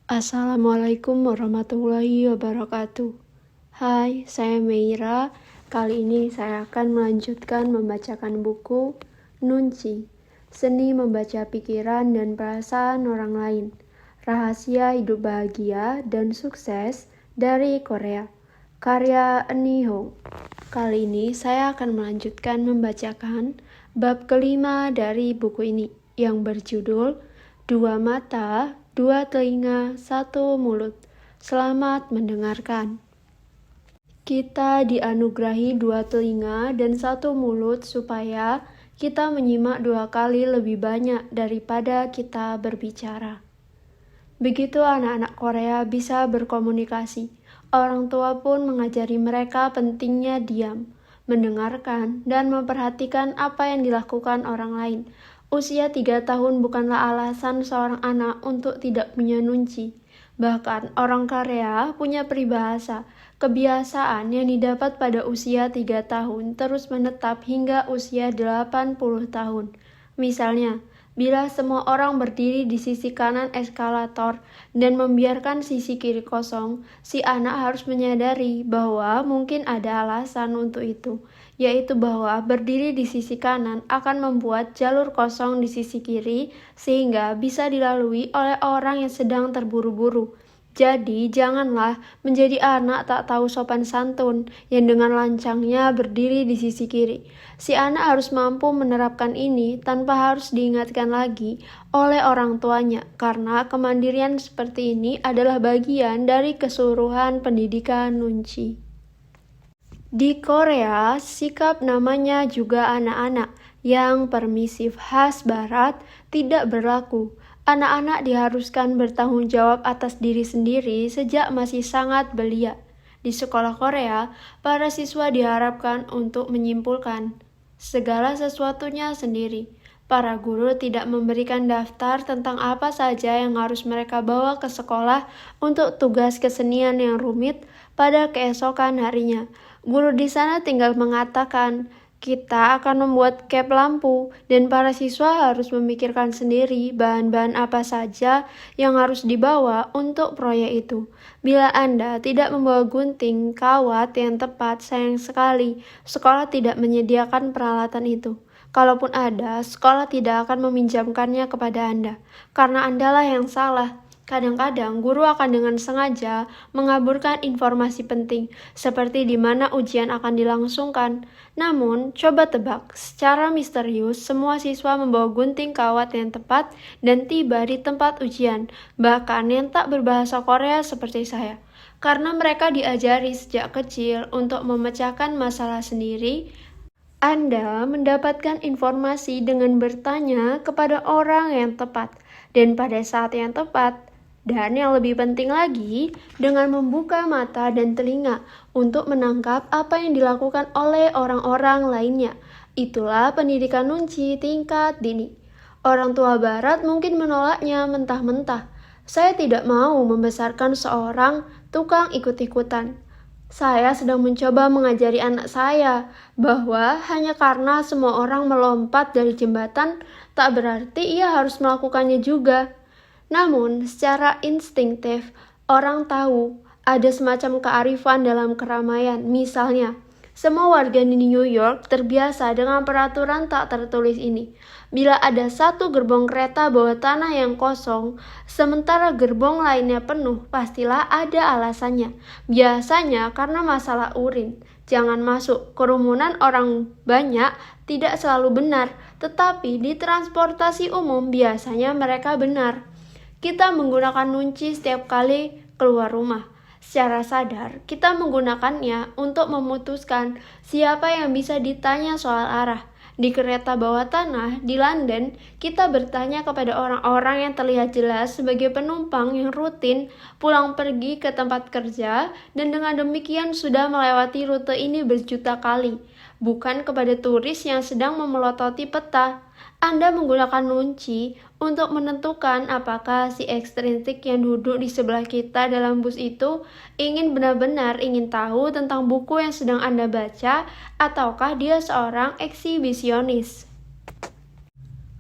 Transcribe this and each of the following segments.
Assalamualaikum warahmatullahi wabarakatuh. Hai, saya Meira. Kali ini saya akan melanjutkan membacakan buku Nunci, Seni Membaca Pikiran dan Perasaan Orang Lain, Rahasia Hidup Bahagia dan Sukses dari Korea, karya Eun Hong. Kali ini saya akan melanjutkan membacakan bab kelima dari buku ini yang berjudul Dua Mata, Dua Telinga, Satu Mulut. Selamat mendengarkan. Kita dianugerahi dua telinga dan satu mulut supaya kita menyimak dua kali lebih banyak daripada kita berbicara. Begitu anak-anak Korea bisa berkomunikasi, orang tua pun mengajari mereka pentingnya diam, mendengarkan, dan memperhatikan apa yang dilakukan orang lain. Usia 3 tahun bukanlah alasan seorang anak untuk tidak punya nunci. Bahkan orang Korea punya peribahasa, kebiasaan yang didapat pada usia 3 tahun terus menetap hingga usia 80 tahun. Misalnya, bila semua orang berdiri di sisi kanan eskalator dan membiarkan sisi kiri kosong, si anak harus menyadari bahwa mungkin ada alasan untuk itu, yaitu bahwa berdiri di sisi kanan akan membuat jalur kosong di sisi kiri sehingga bisa dilalui oleh orang yang sedang terburu-buru. Jadi, janganlah menjadi anak tak tahu sopan santun yang dengan lancangnya berdiri di sisi kiri. Si anak harus mampu menerapkan ini tanpa harus diingatkan lagi oleh orang tuanya, karena kemandirian seperti ini adalah bagian dari keseluruhan pendidikan nunci. Di Korea, sikap namanya juga anak-anak yang permisif khas Barat tidak berlaku. Anak-anak diharuskan bertanggung jawab atas diri sendiri sejak masih sangat belia. Di sekolah Korea, para siswa diharapkan untuk menyimpulkan segala sesuatunya sendiri. Para guru tidak memberikan daftar tentang apa saja yang harus mereka bawa ke sekolah untuk tugas kesenian yang rumit pada keesokan harinya. Guru di sana tinggal mengatakan, kita akan membuat cap lampu, dan para siswa harus memikirkan sendiri bahan-bahan apa saja yang harus dibawa untuk proyek itu. Bila Anda tidak membawa gunting, kawat yang tepat, sayang sekali, sekolah tidak menyediakan peralatan itu. Kalaupun ada, sekolah tidak akan meminjamkannya kepada Anda, karena Andalah yang salah. Kadang-kadang guru akan dengan sengaja mengaburkan informasi penting, seperti di mana ujian akan dilangsungkan. Namun, coba tebak, secara misterius semua siswa membawa gunting kawat yang tepat dan tiba di tempat ujian, bahkan yang tak berbahasa Korea seperti saya. Karena mereka diajari sejak kecil untuk memecahkan masalah sendiri, Anda mendapatkan informasi dengan bertanya kepada orang yang tepat dan pada saat yang tepat. Dan yang lebih penting lagi, dengan membuka mata dan telinga untuk menangkap apa yang dilakukan oleh orang-orang lainnya. Itulah pendidikan nunci tingkat dini. Orang tua Barat mungkin menolaknya mentah-mentah. Saya tidak mau membesarkan seorang tukang ikut-ikutan. Saya sedang mencoba mengajari anak saya bahwa hanya karena semua orang melompat dari jembatan, tak berarti ia harus melakukannya juga. Namun, secara instinktif, orang tahu ada semacam kearifan dalam keramaian. Misalnya, semua warga di New York terbiasa dengan peraturan tak tertulis ini. Bila ada satu gerbong kereta bawah tanah yang kosong, sementara gerbong lainnya penuh, pastilah ada alasannya. Biasanya karena masalah urin. Jangan masuk, kerumunan orang banyak tidak selalu benar, tetapi di transportasi umum biasanya mereka benar. Kita menggunakan nunci setiap kali keluar rumah. Secara sadar, kita menggunakannya untuk memutuskan siapa yang bisa ditanya soal arah. Di kereta bawah tanah di London, kita bertanya kepada orang-orang yang terlihat jelas sebagai penumpang yang rutin pulang pergi ke tempat kerja dan dengan demikian sudah melewati rute ini berjuta kali, bukan kepada turis yang sedang memelototi peta. Anda menggunakan nunci untuk menentukan apakah si ekstrinsit yang duduk di sebelah kita dalam bus itu benar-benar ingin tahu tentang buku yang sedang Anda baca, ataukah dia seorang eksibisionis.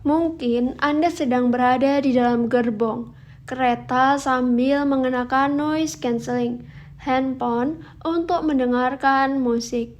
Mungkin Anda sedang berada di dalam gerbong. kereta sambil mengenakan noise cancelling handphone untuk mendengarkan musik.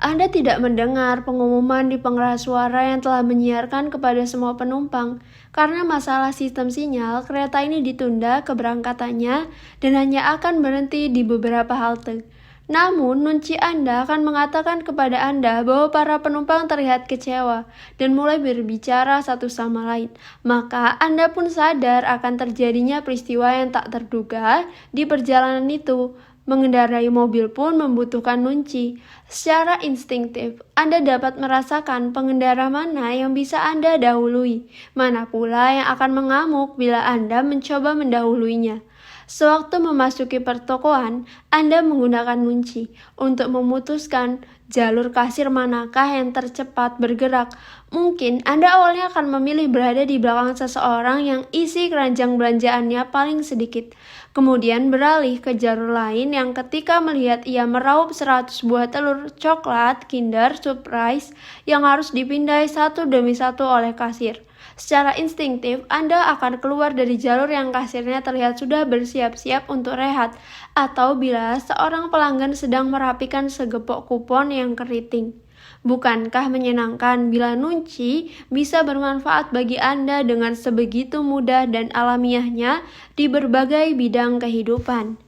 Anda tidak mendengar pengumuman di pengeras suara yang telah menyiarkan kepada semua penumpang. Karena masalah sistem sinyal, kereta ini ditunda keberangkatannya dan hanya akan berhenti di beberapa halte. Namun, nunci Anda akan mengatakan kepada Anda bahwa para penumpang terlihat kecewa dan mulai berbicara satu sama lain. Maka, Anda pun sadar akan terjadinya peristiwa yang tak terduga di perjalanan itu. Mengendarai mobil pun membutuhkan nunci. Secara instingtif, Anda dapat merasakan pengendara mana yang bisa Anda dahului, mana pula yang akan mengamuk bila Anda mencoba mendahuluinya. Sewaktu memasuki pertokoan, Anda menggunakan nunci untuk memutuskan jalur kasir manakah yang tercepat bergerak. Mungkin Anda awalnya akan memilih berada di belakang seseorang yang isi keranjang belanjaannya paling sedikit. Kemudian beralih ke jalur lain yang ketika melihat ia meraup 100 buah telur coklat Kinder Surprise yang harus dipindai satu demi satu oleh kasir. Secara instingtif, Anda akan keluar dari jalur yang kasirnya terlihat sudah bersiap-siap untuk rehat, atau bila seorang pelanggan sedang merapikan segepok kupon yang keriting. Bukankah menyenangkan bila nunci bisa bermanfaat bagi Anda dengan sebegitu mudah dan alamiahnya di berbagai bidang kehidupan?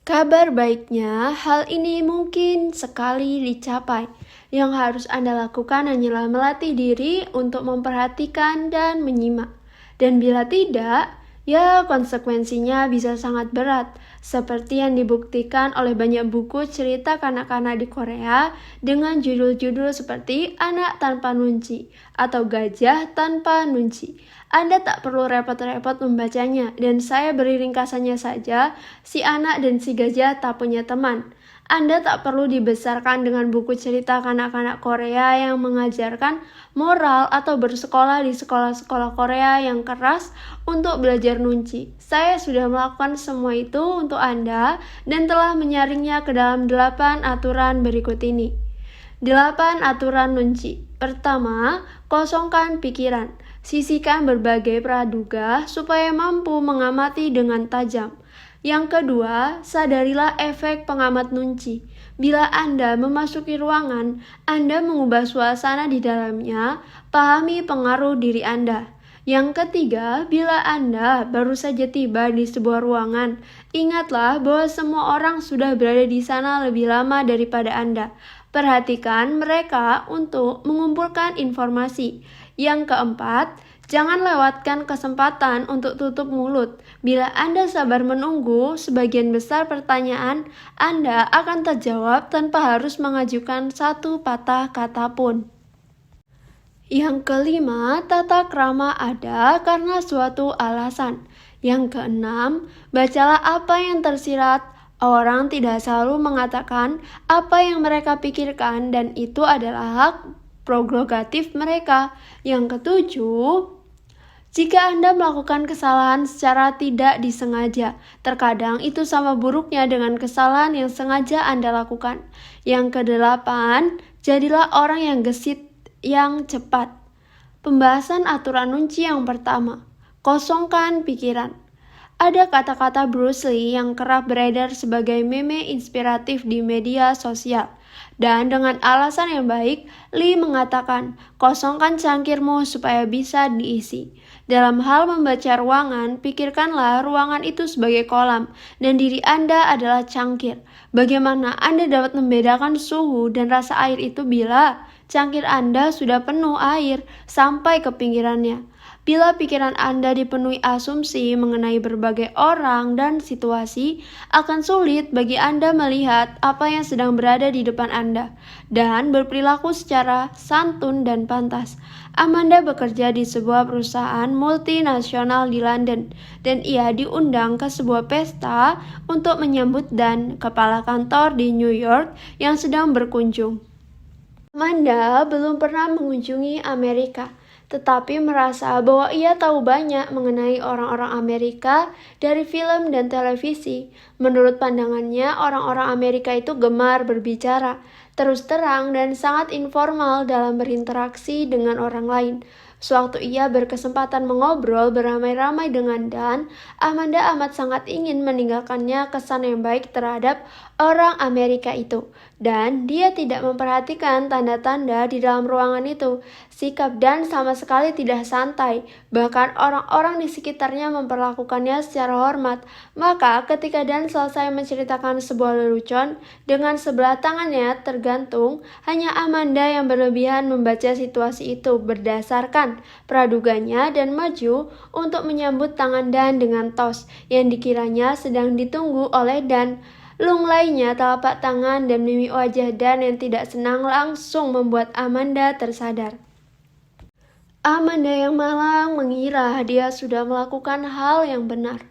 Kabar baiknya, hal ini mungkin sekali dicapai. Yang harus Anda lakukan hanyalah melatih diri untuk memperhatikan dan menyimak. Dan bila tidak, ya konsekuensinya bisa sangat berat. Seperti yang dibuktikan oleh banyak buku cerita kanak-kanak di Korea dengan judul-judul seperti Anak Tanpa Nunci atau Gajah Tanpa Nunci. Anda tak perlu repot-repot membacanya, dan saya beri ringkasannya saja, si anak dan si gajah tak punya teman. Anda tak perlu dibesarkan dengan buku cerita kanak-kanak Korea yang mengajarkan moral atau bersekolah di sekolah-sekolah Korea yang keras untuk belajar nunci. Saya sudah melakukan semua itu untuk Anda dan telah menyaringnya ke dalam 8 aturan berikut ini. 8 aturan nunci. Pertama, kosongkan pikiran. Sisihkan berbagai praduga supaya mampu mengamati dengan tajam. Yang kedua, sadarilah efek pengamat nunci. Bila Anda memasuki ruangan, Anda mengubah suasana di dalamnya, pahami pengaruh diri Anda. Yang ketiga, bila Anda baru saja tiba di sebuah ruangan, ingatlah bahwa semua orang sudah berada di sana lebih lama daripada Anda. Perhatikan mereka untuk mengumpulkan informasi. Yang keempat, jangan lewatkan kesempatan untuk tutup mulut. Bila Anda sabar menunggu, sebagian besar pertanyaan Anda akan terjawab tanpa harus mengajukan satu patah kata pun. Yang kelima, tata krama ada karena suatu alasan. Yang keenam, bacalah apa yang tersirat. Orang tidak selalu mengatakan apa yang mereka pikirkan dan itu adalah hak prerogatif mereka. Yang ketujuh, jika Anda melakukan kesalahan secara tidak disengaja, terkadang itu sama buruknya dengan kesalahan yang sengaja Anda lakukan. Yang kedelapan, jadilah orang yang gesit, yang cepat. Pembahasan aturan nunci yang pertama, kosongkan pikiran. Ada kata-kata Bruce Lee yang kerap beredar sebagai meme inspiratif di media sosial. Dan dengan alasan yang baik, Lee mengatakan, kosongkan cangkirmu supaya bisa diisi. Dalam hal membaca ruangan, pikirkanlah ruangan itu sebagai kolam, dan diri Anda adalah cangkir. Bagaimana Anda dapat membedakan suhu dan rasa air itu bila cangkir Anda sudah penuh air sampai ke pinggirannya? Bila pikiran Anda dipenuhi asumsi mengenai berbagai orang dan situasi, akan sulit bagi Anda melihat apa yang sedang berada di depan Anda dan berperilaku secara santun dan pantas. Amanda bekerja di sebuah perusahaan multinasional di London dan ia diundang ke sebuah pesta untuk menyambut dan kepala kantor di New York yang sedang berkunjung. Amanda belum pernah mengunjungi Amerika, tetapi merasa bahwa ia tahu banyak mengenai orang-orang Amerika dari film dan televisi. Menurut pandangannya, orang-orang Amerika itu gemar berbicara, terus terang dan sangat informal dalam berinteraksi dengan orang lain. Sewaktu ia berkesempatan mengobrol beramai-ramai dengan Dan, Amanda amat sangat ingin meninggalkannya kesan yang baik terhadap orang Amerika itu. Dan dia tidak memperhatikan tanda-tanda di dalam ruangan itu. Sikap Dan sama sekali tidak santai. Bahkan orang-orang di sekitarnya memperlakukannya secara hormat. Maka ketika Dan selesai menceritakan sebuah lelucon, dengan sebelah tangannya tergantung, hanya Amanda yang berlebihan membaca situasi itu berdasarkan praduganya dan maju untuk menyambut tangan Dan dengan tos yang dikiranya sedang ditunggu oleh Dan. Lunglainya telapak tangan dan mimik wajah Dan yang tidak senang langsung membuat Amanda tersadar. Amanda yang malang mengira dia sudah melakukan hal yang benar.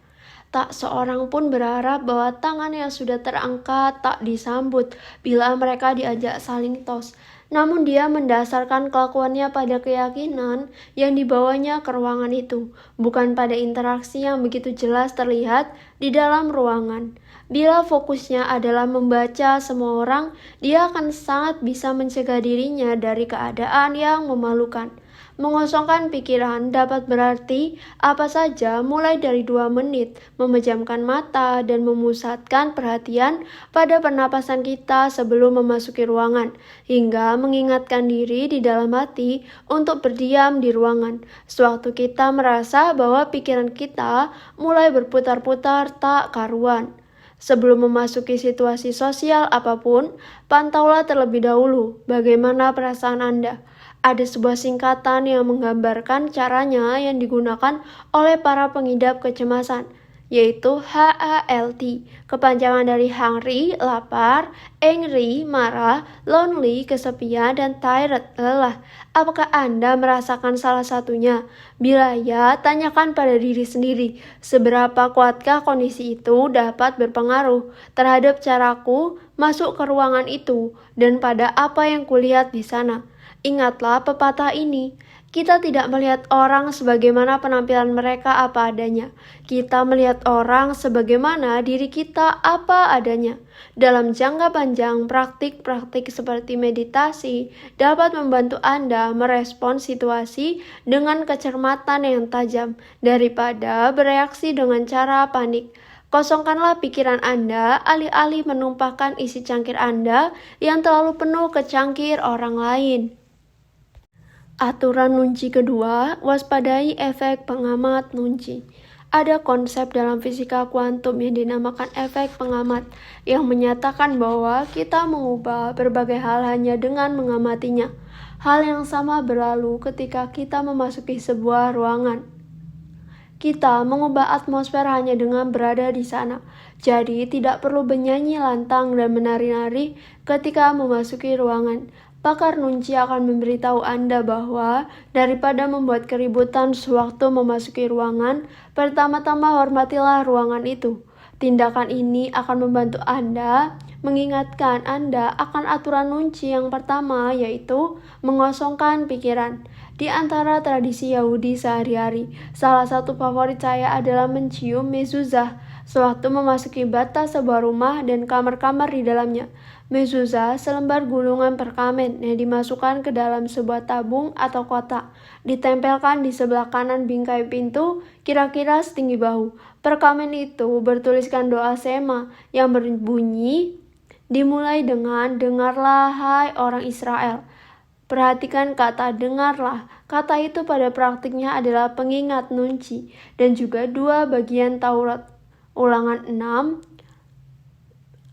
Tak seorang pun berharap bahwa tangan yang sudah terangkat tak disambut bila mereka diajak saling tos. Namun dia mendasarkan kelakuannya pada keyakinan yang dibawanya ke ruangan itu, bukan pada interaksi yang begitu jelas terlihat di dalam ruangan. Bila fokusnya adalah membaca semua orang, dia akan sangat bisa mencegah dirinya dari keadaan yang memalukan. Mengosongkan pikiran dapat berarti apa saja mulai dari 2 menit, memejamkan mata dan memusatkan perhatian pada pernapasan kita sebelum memasuki ruangan, hingga mengingatkan diri di dalam hati untuk berdiam di ruangan. Sewaktu kita merasa bahwa pikiran kita mulai berputar-putar tak karuan. Sebelum memasuki situasi sosial apapun, pantaulah terlebih dahulu bagaimana perasaan Anda. Ada sebuah singkatan yang menggambarkan caranya yang digunakan oleh para pengidap kecemasan, yaitu HALT, kepanjangan dari hungry, lapar, angry, marah, lonely, kesepian, dan tired, lelah. Apakah Anda merasakan salah satunya? Bila ya, tanyakan pada diri sendiri, seberapa kuatkah kondisi itu dapat berpengaruh terhadap caraku masuk ke ruangan itu dan pada apa yang kulihat di sana. Ingatlah pepatah ini, kita tidak melihat orang sebagaimana penampilan mereka apa adanya. Kita melihat orang sebagaimana diri kita apa adanya. Dalam jangka panjang, praktik-praktik seperti meditasi dapat membantu Anda merespons situasi dengan kecermatan yang tajam daripada bereaksi dengan cara panik. Kosongkanlah pikiran Anda alih-alih menumpahkan isi cangkir Anda yang terlalu penuh ke cangkir orang lain. Aturan Nunci kedua, waspadai efek pengamat Nunci. Ada konsep dalam fisika kuantum yang dinamakan efek pengamat, yang menyatakan bahwa kita mengubah berbagai hal hanya dengan mengamatinya. Hal yang sama berlalu ketika kita memasuki sebuah ruangan. Kita mengubah atmosfer hanya dengan berada di sana. Jadi tidak perlu bernyanyi lantang dan menari-nari ketika memasuki ruangan. Pakar Nunci akan memberitahu Anda bahwa daripada membuat keributan sewaktu memasuki ruangan, pertama-tama hormatilah ruangan itu. Tindakan ini akan membantu Anda mengingatkan Anda akan aturan Nunci yang pertama, yaitu mengosongkan pikiran. Di antara tradisi Yahudi sehari-hari, salah satu favorit saya adalah mencium mezuzah sewaktu memasuki batas sebuah rumah dan kamar-kamar di dalamnya. Mezuzah, selembar gulungan perkamen yang dimasukkan ke dalam sebuah tabung atau kotak, ditempelkan di sebelah kanan bingkai pintu kira-kira setinggi bahu. Perkamen itu bertuliskan doa Sema yang berbunyi, dimulai dengan dengarlah hai orang Israel. Perhatikan kata dengarlah. Kata itu pada praktiknya adalah pengingat Nunci dan juga 2 bagian Taurat. Ulangan 6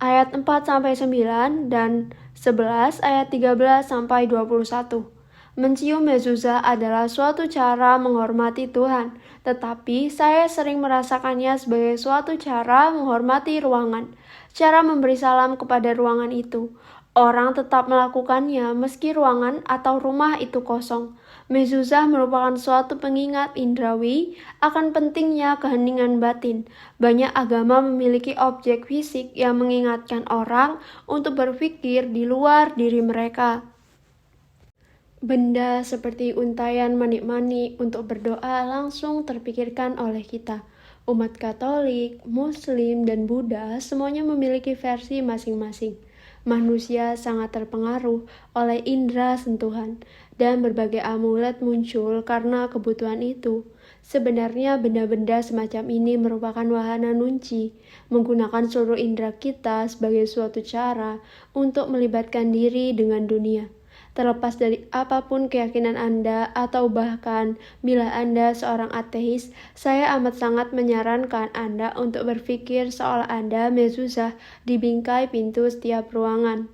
ayat 4-9 dan 11 ayat 13-21. Mencium mezuzah adalah suatu cara menghormati Tuhan, tetapi saya sering merasakannya sebagai suatu cara menghormati ruangan. Cara memberi salam kepada ruangan itu. Orang tetap melakukannya meski ruangan atau rumah itu kosong. Mezuzah merupakan suatu pengingat indrawi akan pentingnya keheningan batin. Banyak agama memiliki objek fisik yang mengingatkan orang untuk berpikir di luar diri mereka. Benda seperti untayan manik-manik untuk berdoa langsung terpikirkan oleh kita. Umat Katolik, Muslim, dan Buddha semuanya memiliki versi masing-masing. Manusia sangat terpengaruh oleh indera sentuhan. dan berbagai amulet muncul karena kebutuhan itu. Sebenarnya benda-benda semacam ini merupakan wahana nunci, menggunakan seluruh indera kita sebagai suatu cara untuk melibatkan diri dengan dunia. Terlepas dari apapun keyakinan Anda atau bahkan bila Anda seorang ateis, saya amat sangat menyarankan Anda untuk berpikir seolah Anda mezuzah di bingkai pintu setiap ruangan.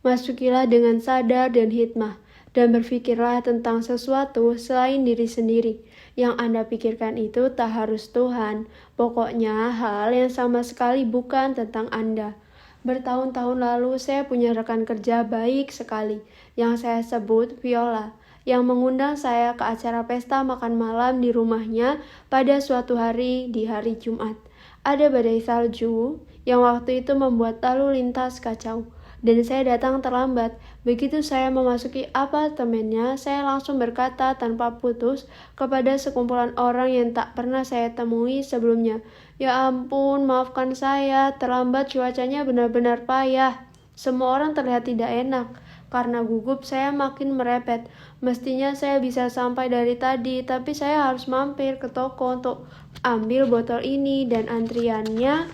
Masukilah dengan sadar dan hikmah, dan berpikirlah tentang sesuatu selain diri sendiri. Yang Anda pikirkan itu tak harus Tuhan, pokoknya hal yang sama sekali bukan tentang Anda. Bertahun-tahun lalu saya punya rekan kerja baik sekali, yang saya sebut Viola, yang mengundang saya ke acara pesta makan malam di rumahnya pada suatu hari di hari Jumat. Ada badai salju yang waktu itu membuat lalu lintas kacau, dan saya datang terlambat. Begitu saya memasuki apartemennya, saya langsung berkata tanpa putus kepada sekumpulan orang yang tak pernah saya temui sebelumnya, "Ya ampun, maafkan saya, terlambat, cuacanya benar-benar payah." Semua orang terlihat tidak enak. Karena gugup, saya makin merepet. Mestinya saya bisa sampai dari tadi, tapi saya harus mampir ke toko untuk ambil botol ini, dan antriannya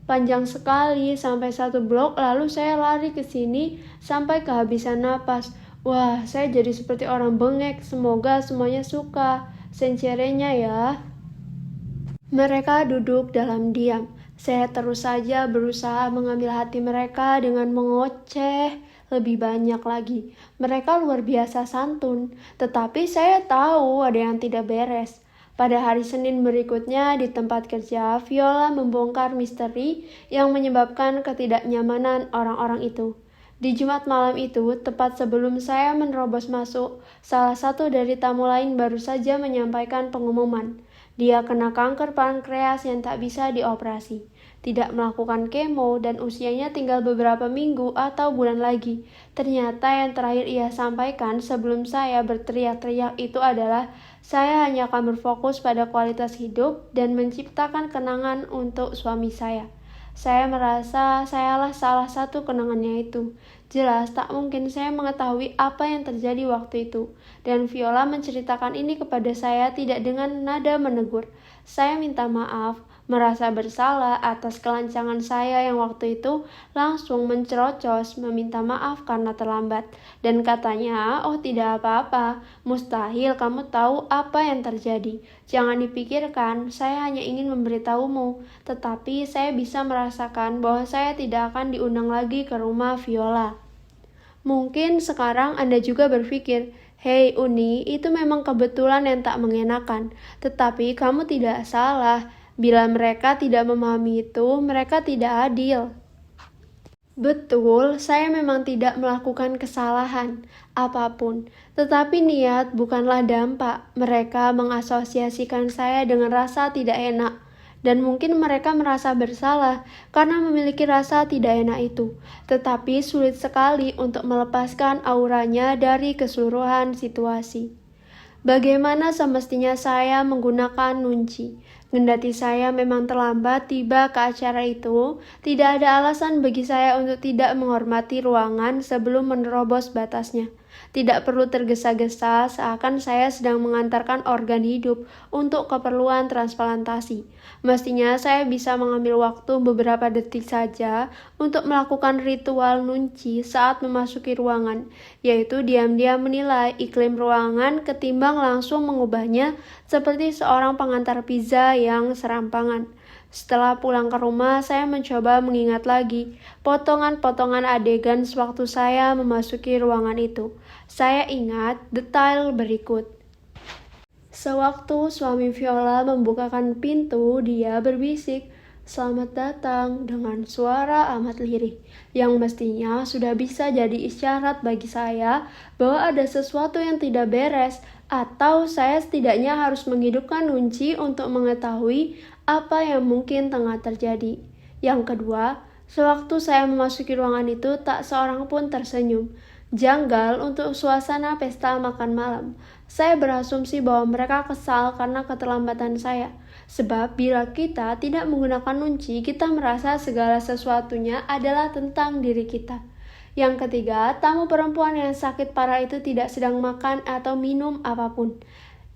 panjang sekali sampai 1 blok, lalu saya lari ke sini sampai kehabisan napas. Wah, saya jadi seperti orang bengek. Semoga semuanya suka sencerenya ya. Mereka duduk dalam diam. Saya terus saja berusaha mengambil hati mereka dengan mengoceh lebih banyak lagi. Mereka luar biasa santun, tetapi saya tahu ada yang tidak beres. Pada hari Senin berikutnya di tempat kerja, Viola membongkar misteri yang menyebabkan ketidaknyamanan orang-orang itu. Di Jumat malam itu, tepat sebelum saya menerobos masuk, salah satu dari tamu lain baru saja menyampaikan pengumuman. Dia kena kanker pankreas yang tak bisa dioperasi, tidak melakukan kemo, dan usianya tinggal beberapa minggu atau bulan lagi. Ternyata yang terakhir ia sampaikan sebelum saya berteriak-teriak itu adalah, "Saya hanya akan berfokus pada kualitas hidup dan menciptakan kenangan untuk suami saya." Saya merasa sayalah salah satu kenangannya itu. Jelas tak mungkin saya mengetahui apa yang terjadi waktu itu. Dan Viola menceritakan ini kepada saya tidak dengan nada menegur. Saya minta maaf, merasa bersalah atas kelancangan saya yang waktu itu, langsung mencerocos meminta maaf karena terlambat. Dan katanya, "Oh tidak apa-apa, mustahil kamu tahu apa yang terjadi. Jangan dipikirkan, saya hanya ingin memberitahumu." Tetapi saya bisa merasakan bahwa saya tidak akan diundang lagi ke rumah Viola. Mungkin sekarang Anda juga berpikir, "Hei Uni, itu memang kebetulan yang tak mengenakan." Tetapi kamu tidak salah. Bila mereka tidak memahami itu, mereka tidak adil. Betul, saya memang tidak melakukan kesalahan apapun, tetapi niat bukanlah dampak. Mereka mengasosiasikan saya dengan rasa tidak enak, dan mungkin mereka merasa bersalah karena memiliki rasa tidak enak itu, tetapi sulit sekali untuk melepaskan auranya dari keseluruhan situasi. Bagaimana semestinya saya menggunakan nunci? Kendati saya memang terlambat tiba ke acara itu, tidak ada alasan bagi saya untuk tidak menghormati ruangan sebelum menerobos batasnya. Tidak perlu tergesa-gesa seakan saya sedang mengantarkan organ hidup untuk keperluan transplantasi. Mestinya saya bisa mengambil waktu beberapa detik saja untuk melakukan ritual nunci saat memasuki ruangan, yaitu diam-diam menilai iklim ruangan ketimbang langsung mengubahnya seperti seorang pengantar pizza yang serampangan. Setelah pulang ke rumah, saya mencoba mengingat lagi potongan-potongan adegan sewaktu saya memasuki ruangan itu. Saya ingat detail berikut. Sewaktu suami Viola membukakan pintu, dia berbisik, "Selamat datang," dengan suara amat lirih, yang mestinya sudah bisa jadi isyarat bagi saya bahwa ada sesuatu yang tidak beres, atau saya setidaknya harus menghidupkan nunci untuk mengetahui apa yang mungkin tengah terjadi. Yang kedua, sewaktu saya memasuki ruangan itu, tak seorang pun tersenyum. Janggal untuk suasana pesta makan malam. Saya berasumsi bahwa mereka kesal karena keterlambatan saya. Sebab bila kita tidak menggunakan nunci, kita merasa segala sesuatunya adalah tentang diri kita. Yang ketiga, tamu perempuan yang sakit parah itu tidak sedang makan atau minum apapun.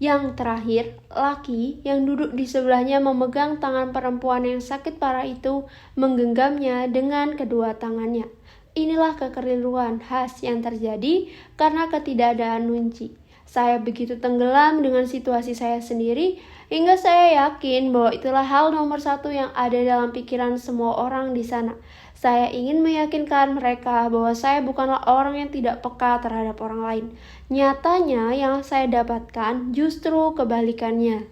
Yang terakhir, laki yang duduk di sebelahnya memegang tangan perempuan yang sakit parah itu, menggenggamnya dengan kedua tangannya. Inilah kekeliruan khas yang terjadi karena ketidakadaan nunci. Saya begitu tenggelam dengan situasi saya sendiri, hingga saya yakin bahwa itulah hal nomor satu yang ada dalam pikiran semua orang di sana. Saya ingin meyakinkan mereka bahwa saya bukanlah orang yang tidak peka terhadap orang lain. Nyatanya yang saya dapatkan justru kebalikannya.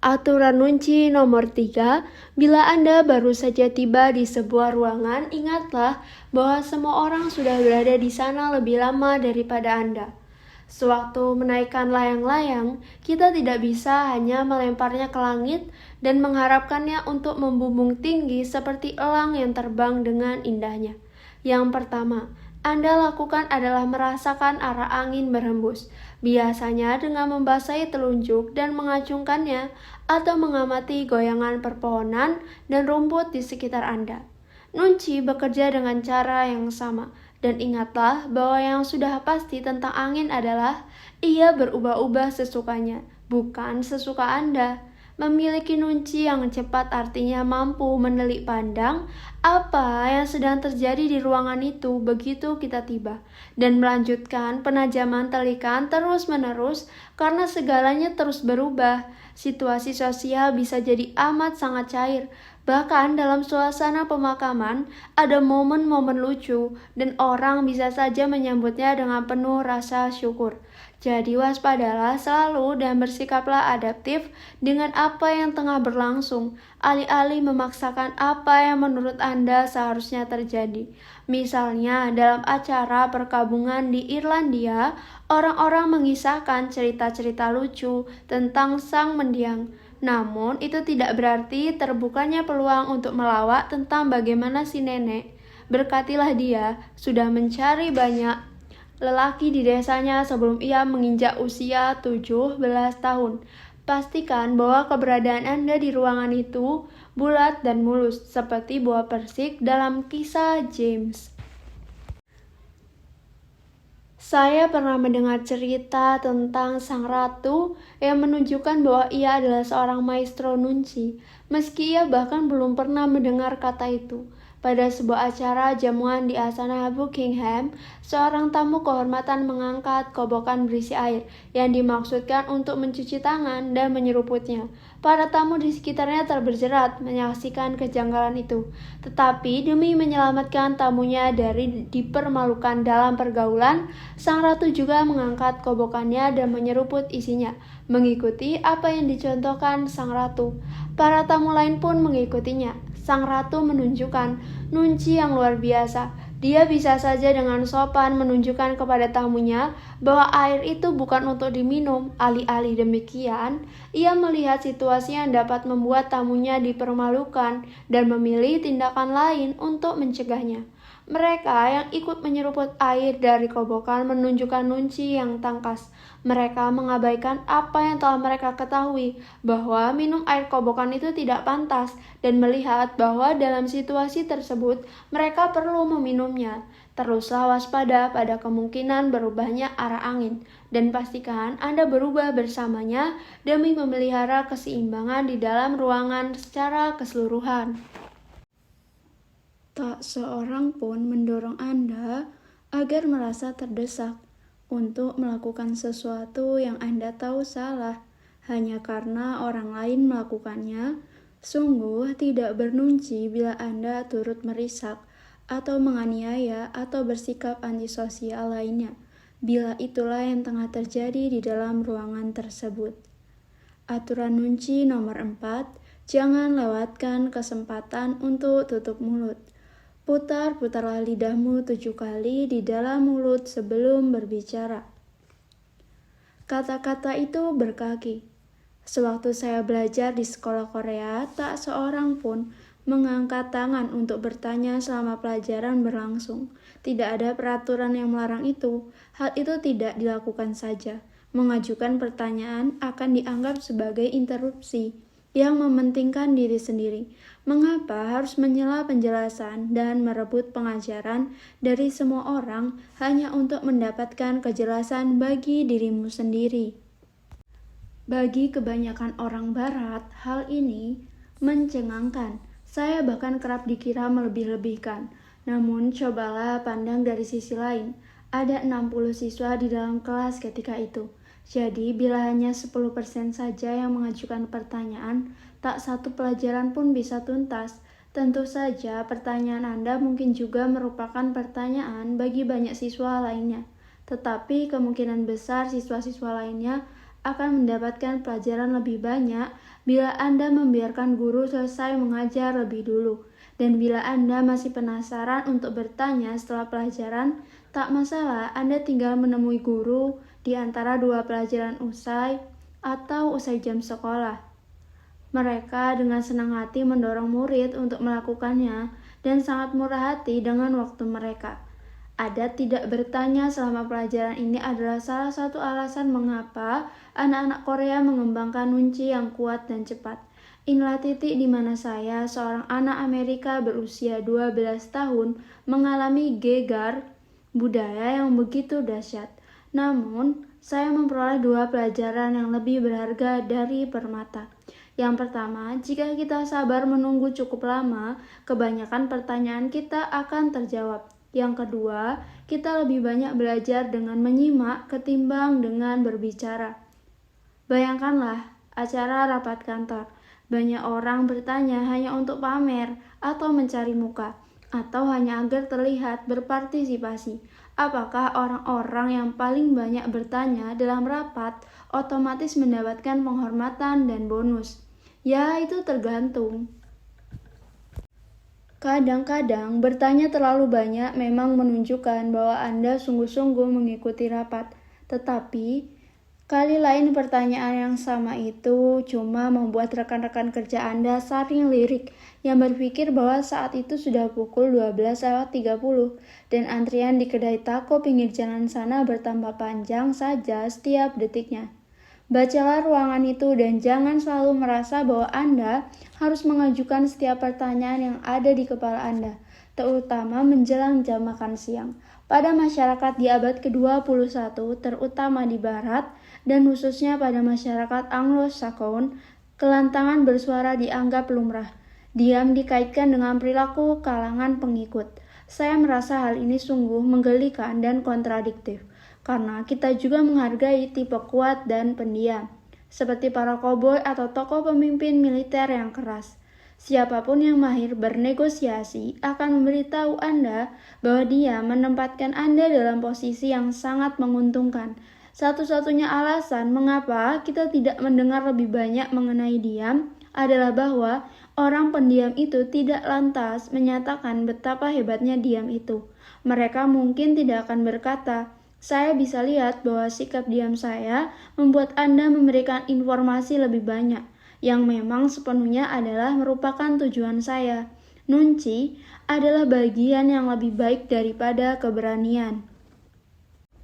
Aturan nunci nomor 3, bila Anda baru saja tiba di sebuah ruangan, ingatlah bahwa semua orang sudah berada di sana lebih lama daripada Anda. Sewaktu menaikkan layang-layang, kita tidak bisa hanya melemparnya ke langit dan mengharapkannya untuk membumbung tinggi seperti elang yang terbang dengan indahnya. Yang pertama, Anda lakukan adalah merasakan arah angin berhembus, biasanya dengan membasahi telunjuk dan mengacungkannya atau mengamati goyangan perpohonan dan rumput di sekitar Anda. Nunci bekerja dengan cara yang sama. Dan ingatlah bahwa yang sudah pasti tentang angin adalah ia berubah-ubah sesukanya, bukan sesuka Anda. Memiliki nunci yang cepat artinya mampu menelik pandang apa yang sedang terjadi di ruangan itu begitu kita tiba, dan melanjutkan penajaman telikan terus-menerus karena segalanya terus berubah. Situasi sosial bisa jadi amat sangat cair. Bahkan dalam suasana pemakaman, ada momen-momen lucu dan orang bisa saja menyambutnya dengan penuh rasa syukur. Jadi waspadalah selalu dan bersikaplah adaptif dengan apa yang tengah berlangsung, alih-alih memaksakan apa yang menurut Anda seharusnya terjadi. Misalnya dalam acara perkabungan di Irlandia, orang-orang mengisahkan cerita-cerita lucu tentang sang mendiang. Namun, itu tidak berarti terbukanya peluang untuk melawak tentang bagaimana si nenek, berkatilah dia, sudah mencari banyak lelaki di desanya sebelum ia menginjak usia 17 tahun. Pastikan bahwa keberadaan Anda di ruangan itu bulat dan mulus, seperti buah persik dalam kisah James. Saya pernah mendengar cerita tentang sang ratu yang menunjukkan bahwa ia adalah seorang maestro nunci, meski ia bahkan belum pernah mendengar kata itu. Pada sebuah acara jamuan di Astana Buckingham, seorang tamu kehormatan mengangkat kobokan berisi air yang dimaksudkan untuk mencuci tangan dan menyeruputnya. Para tamu di sekitarnya terberjerat menyaksikan kejanggalan itu. Tetapi demi menyelamatkan tamunya dari dipermalukan dalam pergaulan, sang ratu juga mengangkat kobokannya dan menyeruput isinya, mengikuti apa yang dicontohkan sang ratu. Para tamu lain pun mengikutinya. Sang ratu menunjukkan nunci yang luar biasa. Dia bisa saja dengan sopan menunjukkan kepada tamunya bahwa air itu bukan untuk diminum. Alih-alih demikian, ia melihat situasi yang dapat membuat tamunya dipermalukan dan memilih tindakan lain untuk mencegahnya. Mereka yang ikut menyeruput air dari kobokan menunjukkan nunci yang tangkas. Mereka mengabaikan apa yang telah mereka ketahui, bahwa minum air kobokan itu tidak pantas, dan melihat bahwa dalam situasi tersebut mereka perlu meminumnya. Teruslah waspada pada kemungkinan berubahnya arah angin, dan pastikan Anda berubah bersamanya demi memelihara keseimbangan di dalam ruangan secara keseluruhan. Tak seorang pun mendorong Anda agar merasa terdesak untuk melakukan sesuatu yang Anda tahu salah hanya karena orang lain melakukannya. Sungguh tidak bernunci bila Anda turut merisak atau menganiaya atau bersikap antisosial lainnya, bila itulah yang tengah terjadi di dalam ruangan tersebut. Aturan nunci nomor 4, jangan lewatkan kesempatan untuk tutup mulut. Putar-putarlah lidahmu 7 kali di dalam mulut sebelum berbicara. Kata-kata itu berkaki. Sewaktu saya belajar di sekolah Korea, tak seorang pun mengangkat tangan untuk bertanya selama pelajaran berlangsung. Tidak ada peraturan yang melarang itu. Hal itu tidak dilakukan saja. Mengajukan pertanyaan akan dianggap sebagai interupsi. yang mementingkan diri sendiri. Mengapa harus menyela penjelasan dan merebut pengajaran dari semua orang hanya untuk mendapatkan kejelasan bagi dirimu sendiri? Bagi kebanyakan orang barat, hal ini mencengangkan. Saya bahkan kerap dikira melebih-lebihkan. Namun, cobalah pandang dari sisi lain. Ada 60 siswa di dalam kelas ketika itu. Jadi, bila hanya 10% saja yang mengajukan pertanyaan, tak satu pelajaran pun bisa tuntas. Tentu saja, pertanyaan Anda mungkin juga merupakan pertanyaan bagi banyak siswa lainnya. Tetapi kemungkinan besar siswa-siswa lainnya akan mendapatkan pelajaran lebih banyak bila Anda membiarkan guru selesai mengajar lebih dulu. Dan bila Anda masih penasaran untuk bertanya setelah pelajaran, tak masalah, Anda tinggal menemui guru di antara dua pelajaran usai atau usai jam sekolah. Mereka dengan senang hati mendorong murid untuk melakukannya dan sangat murah hati dengan waktu mereka. Ada tidak bertanya selama pelajaran ini adalah salah satu alasan mengapa anak-anak Korea mengembangkan nunci yang kuat dan cepat. Inilah titik di mana saya, seorang anak Amerika berusia 12 tahun, mengalami gegar budaya yang begitu dahsyat. Namun, saya memperoleh dua pelajaran yang lebih berharga dari permata. Yang pertama, jika kita sabar menunggu cukup lama, kebanyakan pertanyaan kita akan terjawab. Yang kedua, kita lebih banyak belajar dengan menyimak ketimbang dengan berbicara. Bayangkanlah acara rapat kantor. Banyak orang bertanya hanya untuk pamer atau mencari muka, atau hanya agar terlihat berpartisipasi. Apakah orang-orang yang paling banyak bertanya dalam rapat otomatis mendapatkan penghormatan dan bonus? Ya, itu tergantung. Kadang-kadang bertanya terlalu banyak memang menunjukkan bahwa Anda sungguh-sungguh mengikuti rapat. Tetapi kali lain pertanyaan yang sama itu cuma membuat rekan-rekan kerja Anda saling lirik yang berpikir bahwa saat itu sudah pukul 12:30 dan antrian di kedai taco pinggir jalan sana bertambah panjang saja setiap detiknya. Bacalah ruangan itu dan jangan selalu merasa bahwa Anda harus mengajukan setiap pertanyaan yang ada di kepala Anda, terutama menjelang jam makan siang. Pada masyarakat di abad ke-21, terutama di Barat, dan khususnya pada masyarakat Anglo-Saxon, kelantangan bersuara dianggap lumrah. Diam dikaitkan dengan perilaku kalangan pengikut. Saya merasa hal ini sungguh menggelikan dan kontradiktif, karena kita juga menghargai tipe kuat dan pendiam, seperti para koboi atau tokoh pemimpin militer yang keras. Siapapun yang mahir bernegosiasi akan memberitahu Anda bahwa dia menempatkan Anda dalam posisi yang sangat menguntungkan. Satu-satunya alasan mengapa kita tidak mendengar lebih banyak mengenai diam adalah bahwa orang pendiam itu tidak lantas menyatakan betapa hebatnya diam itu. Mereka mungkin tidak akan berkata, "Saya bisa lihat bahwa sikap diam saya membuat Anda memberikan informasi lebih banyak, yang memang sepenuhnya adalah merupakan tujuan saya." Nunci adalah bagian yang lebih baik daripada keberanian.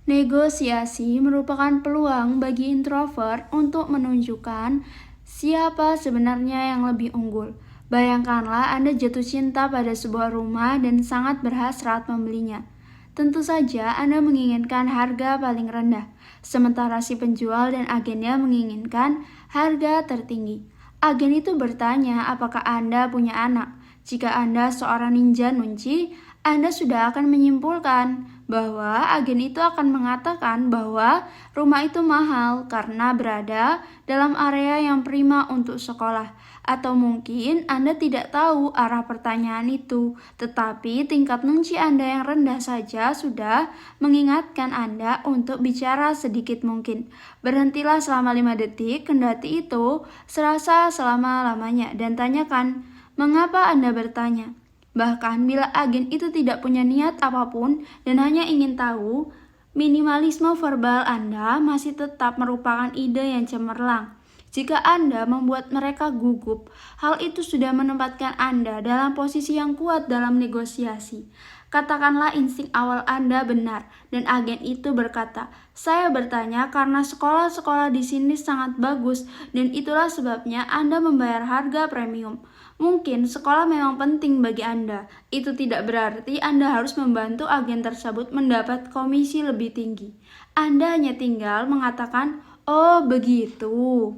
Negosiasi merupakan peluang bagi introvert untuk menunjukkan siapa sebenarnya yang lebih unggul. Bayangkanlah Anda jatuh cinta pada sebuah rumah dan sangat berhasrat membelinya. Tentu saja Anda menginginkan harga paling rendah, sementara si penjual dan agennya menginginkan harga tertinggi. Agen itu bertanya apakah Anda punya anak. Jika Anda seorang ninja nunci, Anda sudah akan menyimpulkan bahwa agen itu akan mengatakan bahwa rumah itu mahal karena berada dalam area yang prima untuk sekolah. Atau mungkin Anda tidak tahu arah pertanyaan itu, tetapi tingkat nunci Anda yang rendah saja sudah mengingatkan Anda untuk bicara sedikit mungkin. Berhentilah selama 5 detik, kendati itu serasa selama-lamanya, dan tanyakan, mengapa Anda bertanya? Bahkan bila agen itu tidak punya niat apapun dan hanya ingin tahu, minimalisme verbal Anda masih tetap merupakan ide yang cemerlang. Jika Anda membuat mereka gugup, hal itu sudah menempatkan Anda dalam posisi yang kuat dalam negosiasi. Katakanlah insting awal Anda benar, dan agen itu berkata, "Saya bertanya karena sekolah-sekolah di sini sangat bagus, dan itulah sebabnya Anda membayar harga premium." Mungkin sekolah memang penting bagi Anda. Itu tidak berarti Anda harus membantu agen tersebut mendapat komisi lebih tinggi. Anda hanya tinggal mengatakan, "Oh, begitu."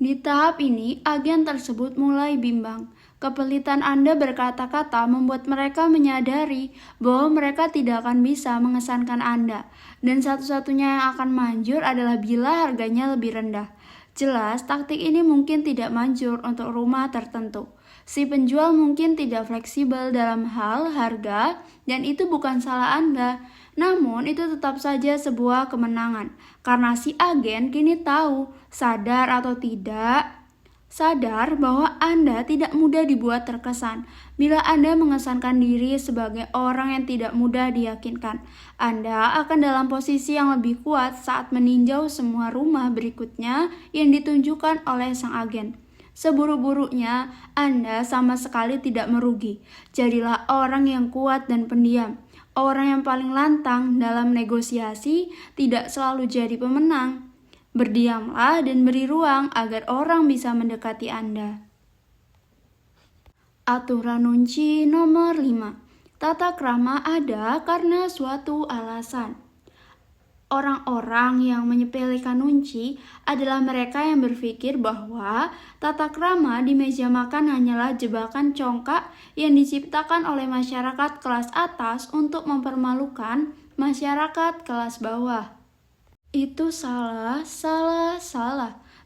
Di tahap ini, agen tersebut mulai bimbang. Kepelitan Anda berkata-kata membuat mereka menyadari bahwa mereka tidak akan bisa mengesankan Anda, dan satu-satunya yang akan manjur adalah bila harganya lebih rendah. Jelas, taktik ini mungkin tidak manjur untuk rumah tertentu. Si penjual mungkin tidak fleksibel dalam hal harga, dan itu bukan salah Anda. Namun, itu tetap saja sebuah kemenangan, karena si agen kini tahu, sadar atau tidak, sadar bahwa Anda tidak mudah dibuat terkesan. Bila Anda mengesankan diri sebagai orang yang tidak mudah diyakinkan, Anda akan dalam posisi yang lebih kuat saat meninjau semua rumah berikutnya yang ditunjukkan oleh sang agen. Seburuk-buruknya, Anda sama sekali tidak merugi. Jadilah orang yang kuat dan pendiam. Orang yang paling lantang dalam negosiasi tidak selalu jadi pemenang. Berdiamlah dan beri ruang agar orang bisa mendekati Anda. Aturan nunci nomor 5. Tata krama ada karena suatu alasan. Orang-orang yang menyepelekan nunci adalah mereka yang berpikir bahwa tata krama di meja makan hanyalah jebakan congkak yang diciptakan oleh masyarakat kelas atas untuk mempermalukan masyarakat kelas bawah. Itu salah.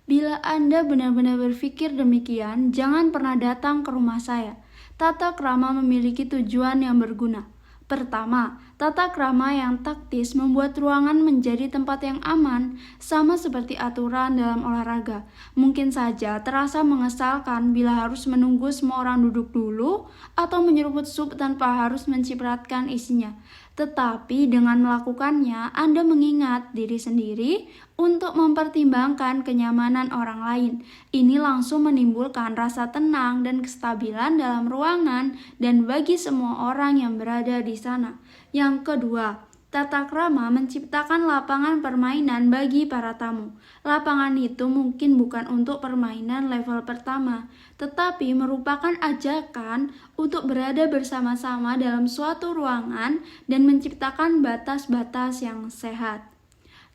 Bila Anda benar-benar berpikir demikian, jangan pernah datang ke rumah saya. Tata krama memiliki tujuan yang berguna. Pertama, tata krama yang taktis membuat ruangan menjadi tempat yang aman, sama seperti aturan dalam olahraga. Mungkin saja terasa mengesalkan bila harus menunggu semua orang duduk dulu atau menyeruput sup tanpa harus mencipratkan isinya. Tetapi dengan melakukannya, Anda mengingat diri sendiri untuk mempertimbangkan kenyamanan orang lain. Ini langsung menimbulkan rasa tenang dan kestabilan dalam ruangan dan bagi semua orang yang berada di sana. Yang kedua, tata krama menciptakan lapangan permainan bagi para tamu. Lapangan itu mungkin bukan untuk permainan level pertama, tetapi merupakan ajakan untuk berada bersama-sama dalam suatu ruangan dan menciptakan batas-batas yang sehat.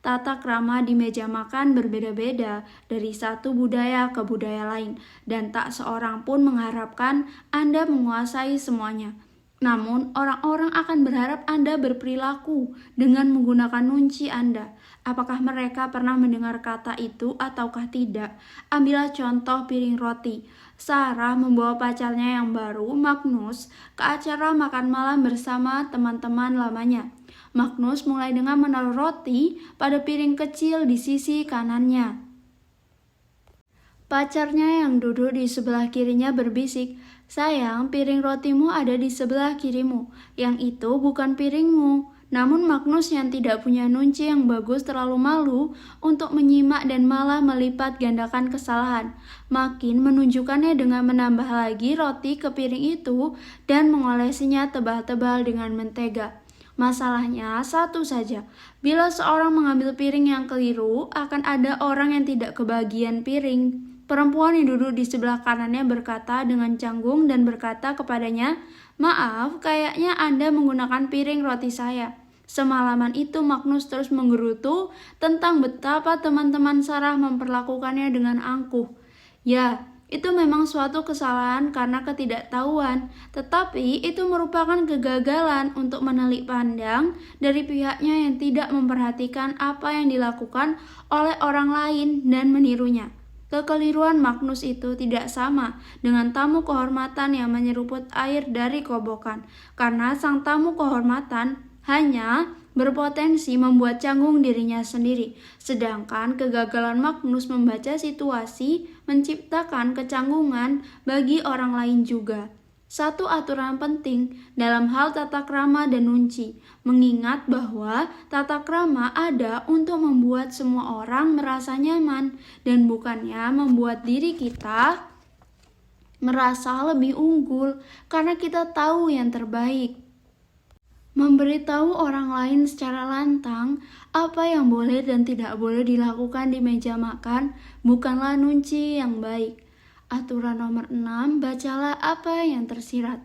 Tata krama di meja makan berbeda-beda dari satu budaya ke budaya lain, dan tak seorang pun mengharapkan Anda menguasai semuanya. Namun, orang-orang akan berharap Anda berperilaku dengan menggunakan nunci Anda. Apakah mereka pernah mendengar kata itu ataukah tidak? Ambillah contoh piring roti. Sarah membawa pacarnya yang baru, Magnus, ke acara makan malam bersama teman-teman lamanya. Magnus mulai dengan menaruh roti pada piring kecil di sisi kanannya. Pacarnya yang duduk di sebelah kirinya berbisik, "Sayang, piring rotimu ada di sebelah kirimu. Yang itu bukan piringmu." Namun Magnus yang tidak punya nunci yang bagus terlalu malu untuk menyimak dan malah melipat gandakan kesalahan. Makin menunjukkannya dengan menambah lagi roti ke piring itu dan mengolesinya tebal-tebal dengan mentega. Masalahnya satu saja, bila seorang mengambil piring yang keliru, akan ada orang yang tidak kebagian piring. Perempuan yang duduk di sebelah kanannya berkata dengan canggung dan berkata kepadanya, "Maaf, kayaknya Anda menggunakan piring roti saya." Semalaman itu Magnus terus menggerutu tentang betapa teman-teman Sarah memperlakukannya dengan angkuh. Ya, itu memang suatu kesalahan karena ketidaktahuan, tetapi itu merupakan kegagalan untuk menelik pandang dari pihaknya yang tidak memperhatikan apa yang dilakukan oleh orang lain dan menirunya. Kekeliruan Magnus itu tidak sama dengan tamu kehormatan yang menyeruput air dari kobokan, karena sang tamu kehormatan hanya berpotensi membuat canggung dirinya sendiri, sedangkan kegagalan Magnus membaca situasi menciptakan kecanggungan bagi orang lain juga. Satu aturan penting dalam hal tata krama dan nunci, mengingat bahwa tata krama ada untuk membuat semua orang merasa nyaman dan bukannya membuat diri kita merasa lebih unggul karena kita tahu yang terbaik. Memberitahu orang lain secara lantang apa yang boleh dan tidak boleh dilakukan di meja makan bukanlah nunci yang baik. Aturan nomor 6, bacalah apa yang tersirat.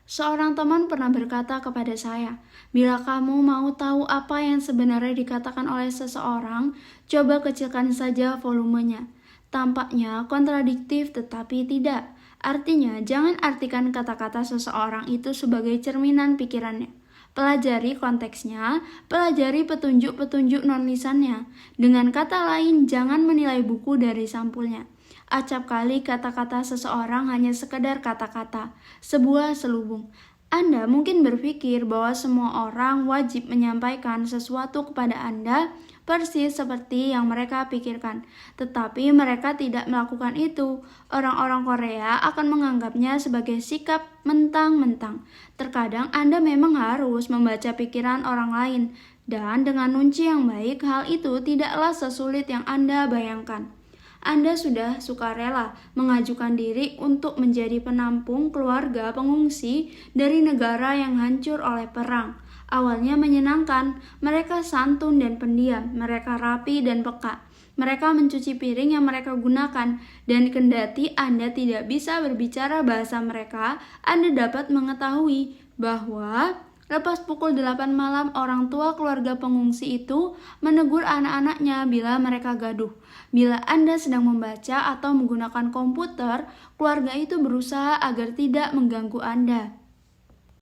Seorang teman pernah berkata kepada saya, bila kamu mau tahu apa yang sebenarnya dikatakan oleh seseorang, coba kecilkan saja volumenya. Tampaknya kontradiktif tetapi tidak. Artinya, jangan artikan kata-kata seseorang itu sebagai cerminan pikirannya. Pelajari konteksnya, pelajari petunjuk-petunjuk non-lisannya. Dengan kata lain, jangan menilai buku dari sampulnya. Acap kali kata-kata seseorang hanya sekedar kata-kata, sebuah selubung. Anda mungkin berpikir bahwa semua orang wajib menyampaikan sesuatu kepada Anda persis seperti yang mereka pikirkan, tetapi mereka tidak melakukan itu. Orang-orang Korea akan menganggapnya sebagai sikap mentang-mentang. Terkadang Anda memang harus membaca pikiran orang lain, dan dengan nunci yang baik, hal itu tidaklah sesulit yang Anda bayangkan. Anda sudah sukarela mengajukan diri untuk menjadi penampung keluarga pengungsi dari negara yang hancur oleh perang. Awalnya menyenangkan, mereka santun dan pendiam, mereka rapi dan peka. Mereka mencuci piring yang mereka gunakan, dan kendati Anda tidak bisa berbicara bahasa mereka, Anda dapat mengetahui bahwa lepas pukul 8 malam, orang tua keluarga pengungsi itu menegur anak-anaknya bila mereka gaduh. Bila Anda sedang membaca atau menggunakan komputer, keluarga itu berusaha agar tidak mengganggu Anda.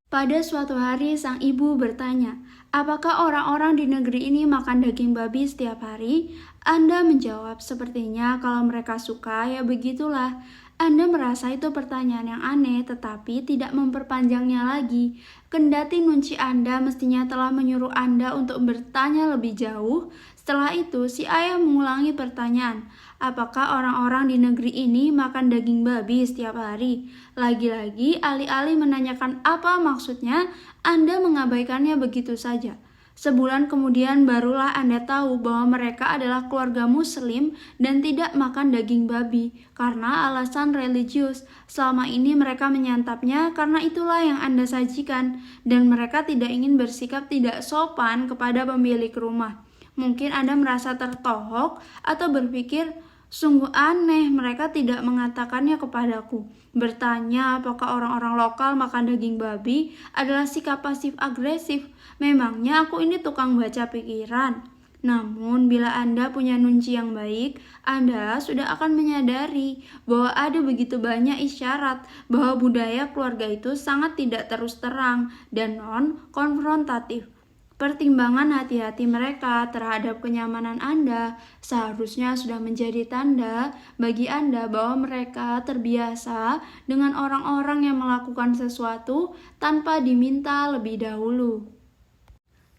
Pada suatu hari, sang ibu bertanya, apakah orang-orang di negeri ini makan daging babi setiap hari? Anda menjawab, sepertinya kalau mereka suka, ya begitulah. Anda merasa itu pertanyaan yang aneh, tetapi tidak memperpanjangnya lagi. Kendati nunci Anda mestinya telah menyuruh Anda untuk bertanya lebih jauh. Setelah itu, si ayah mengulangi pertanyaan, apakah orang-orang di negeri ini makan daging babi setiap hari? Lagi-lagi, alih-alih menanyakan apa maksudnya, Anda mengabaikannya begitu saja. Sebulan kemudian barulah Anda tahu bahwa mereka adalah keluarga Muslim dan tidak makan daging babi karena alasan religius. Selama ini mereka menyantapnya karena itulah yang Anda sajikan, dan mereka tidak ingin bersikap tidak sopan kepada pemilik rumah. Mungkin Anda merasa tertohok atau berpikir, sungguh aneh mereka tidak mengatakannya kepadaku. Bertanya apakah orang-orang lokal makan daging babi adalah sikap pasif-agresif. Memangnya aku ini tukang baca pikiran? Namun bila Anda punya nunci yang baik, Anda sudah akan menyadari bahwa ada begitu banyak isyarat bahwa budaya keluarga itu sangat tidak terus terang dan non-konfrontatif. Pertimbangan hati-hati mereka terhadap kenyamanan Anda seharusnya sudah menjadi tanda bagi Anda bahwa mereka terbiasa dengan orang-orang yang melakukan sesuatu tanpa diminta lebih dahulu.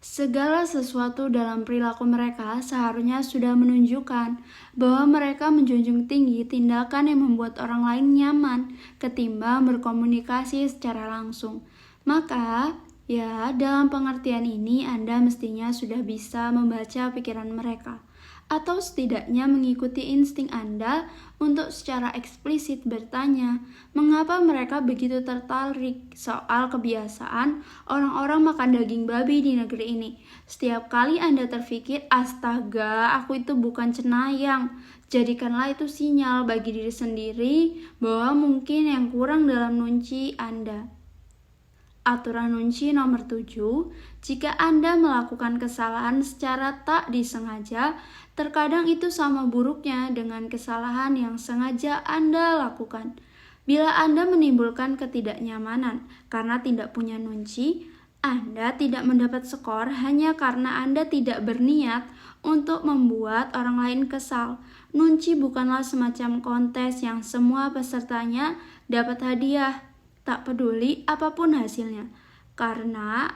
Segala sesuatu dalam perilaku mereka seharusnya sudah menunjukkan bahwa mereka menjunjung tinggi tindakan yang membuat orang lain nyaman ketimbang berkomunikasi secara langsung. Maka, ya, dalam pengertian ini Anda mestinya sudah bisa membaca pikiran mereka, atau setidaknya mengikuti insting Anda untuk secara eksplisit bertanya, mengapa mereka begitu tertarik soal kebiasaan orang-orang makan daging babi di negeri ini. Setiap kali Anda terpikir, astaga, aku itu bukan cenayang, jadikanlah itu sinyal bagi diri sendiri bahwa mungkin yang kurang dalam nunci Anda. Aturan nunci nomor 7, jika Anda melakukan kesalahan secara tak disengaja, terkadang itu sama buruknya dengan kesalahan yang sengaja Anda lakukan. Bila Anda menimbulkan ketidaknyamanan karena tidak punya nunci, Anda tidak mendapat skor hanya karena Anda tidak berniat untuk membuat orang lain kesal. Nunci bukanlah semacam kontes yang semua pesertanya dapat hadiah, tak peduli apapun hasilnya, karena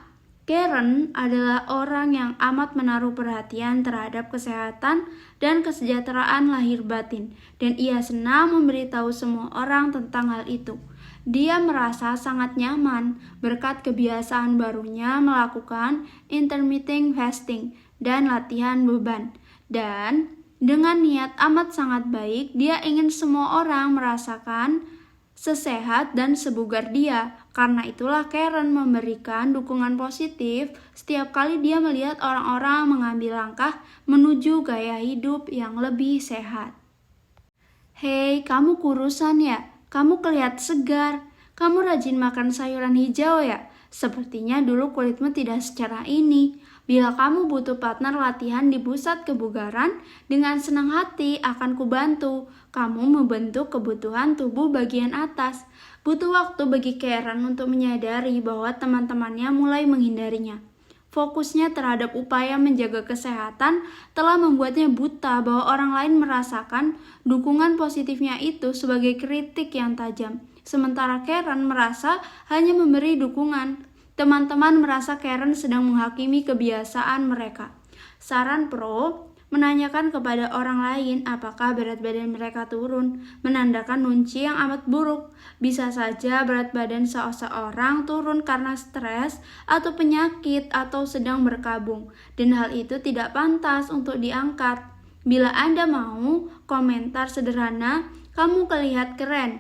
Karen adalah orang yang amat menaruh perhatian terhadap kesehatan dan kesejahteraan lahir batin, dan ia senang memberitahu semua orang tentang hal itu. Dia merasa sangat nyaman berkat kebiasaan barunya melakukan intermittent fasting dan latihan beban. Dan dengan niat amat sangat baik, dia ingin semua orang merasakan sesehat dan sebugar dia. Karena itulah Karen memberikan dukungan positif setiap kali dia melihat orang-orang mengambil langkah menuju gaya hidup yang lebih sehat. Hei, kamu kurusan ya? Kamu kelihatan segar. Kamu rajin makan sayuran hijau ya? Sepertinya dulu kulitmu tidak secerah ini. Bila kamu butuh partner latihan di pusat kebugaran, dengan senang hati akan kubantu. Kamu membentuk kebutuhan tubuh bagian atas. Butuh waktu bagi Karen untuk menyadari bahwa teman-temannya mulai menghindarinya. Fokusnya terhadap upaya menjaga kesehatan telah membuatnya buta bahwa orang lain merasakan dukungan positifnya itu sebagai kritik yang tajam. Sementara Karen merasa hanya memberi dukungan. Teman-teman merasa Karen sedang menghakimi kebiasaan mereka. Saran pro, menanyakan kepada orang lain apakah berat badan mereka turun, menandakan nunci yang amat buruk. Bisa saja berat badan seseorang turun karena stres atau penyakit atau sedang berkabung, dan hal itu tidak pantas untuk diangkat. Bila Anda mau, komentar sederhana, kamu kelihatan keren,